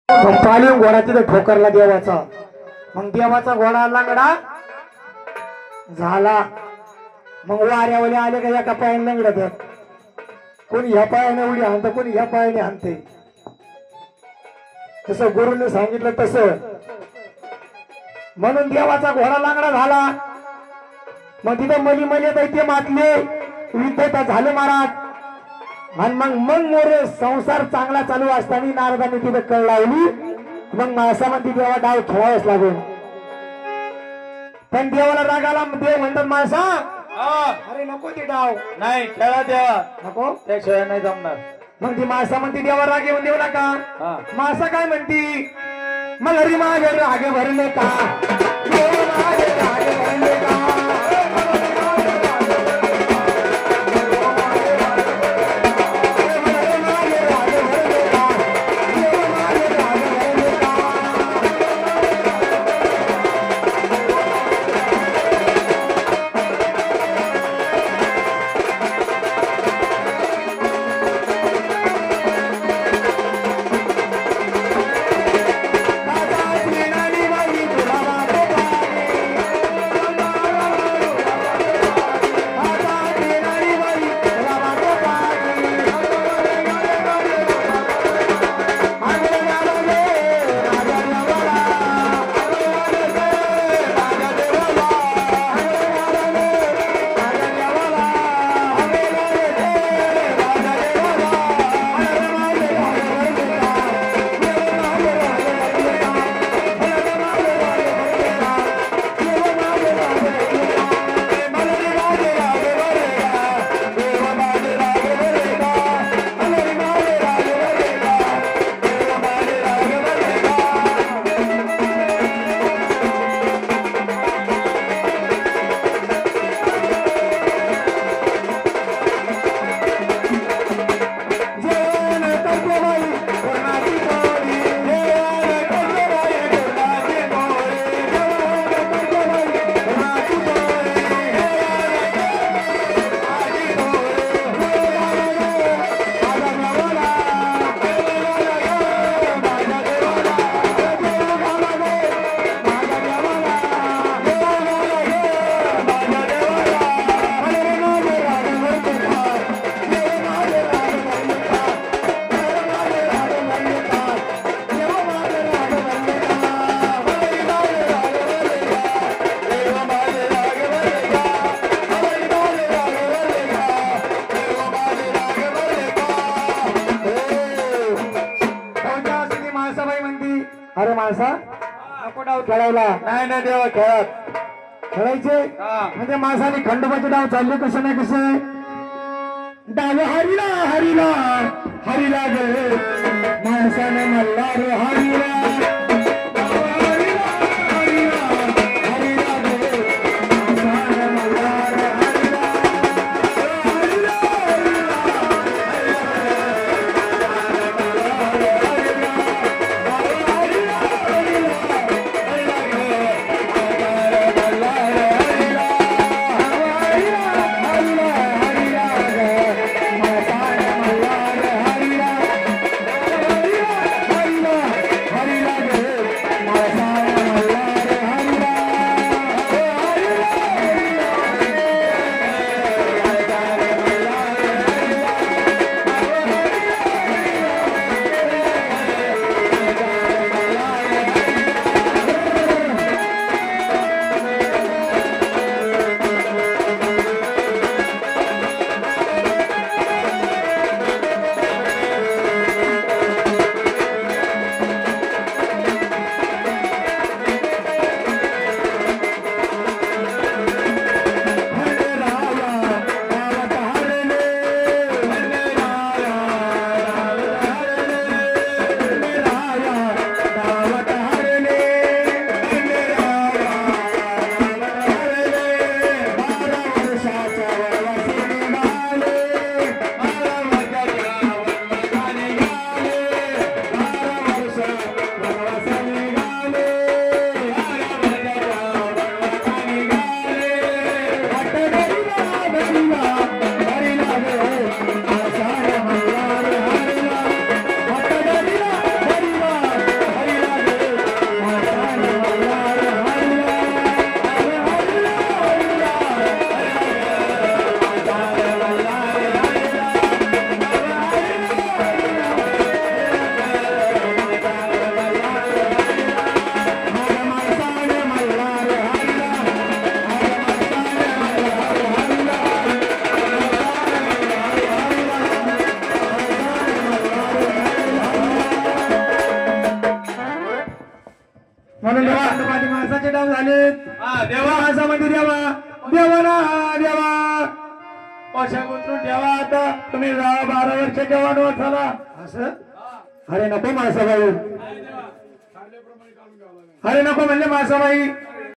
पालिम घोडा तिथे ठोकरला देवाचा. मग देवाचा घोडा लंगडा झाला. मग वाऱ्यावाले आले का एका पायाने लंगडत, कोणी ह्या पायाने उडी हाणत, कोणी ह्या पायाने हाणते. तसं गुरुने सांगितलं तसं. म्हणून देवाचा घोडा लांगडा झाला. मग तिथे मली मली दैत्य मातले, विद्येता झाले महाराज. आणि मग मग मोरे संसार चांगला चालू असताना नारदाने तिथे कळ लावली. मग माणसामध्ये देवा डाव खेळावाच लागून. पण देवाला रागाला देव म्हणतात माणसा अरे नको ते डाव नाही खेळा देवा नको, त्याशिवाय नाही जमणार. मग ती माणसा म्हणते देवा राग येऊन देऊ नका. माणसा काय म्हणती, मलरी माझे राग भरले का, माझे राग भरले का. अरे माणसा नको डाव खेळायला. नाही नाही देवा खेळत खेळायचे म्हणजे माणसाने खंडोबाचे डाव चालले कसे नाही कसे. डाव हरिला हरिला हरिला गे माणसाने मल्हार हरिला. हरी म्हणजे देवा देवाना देवा अशा गुंतून ठेवा आता तुम्ही 12 वर्ष जवान झाला असं अरे नको मासाबाई अरे नको म्हणले मासाबाई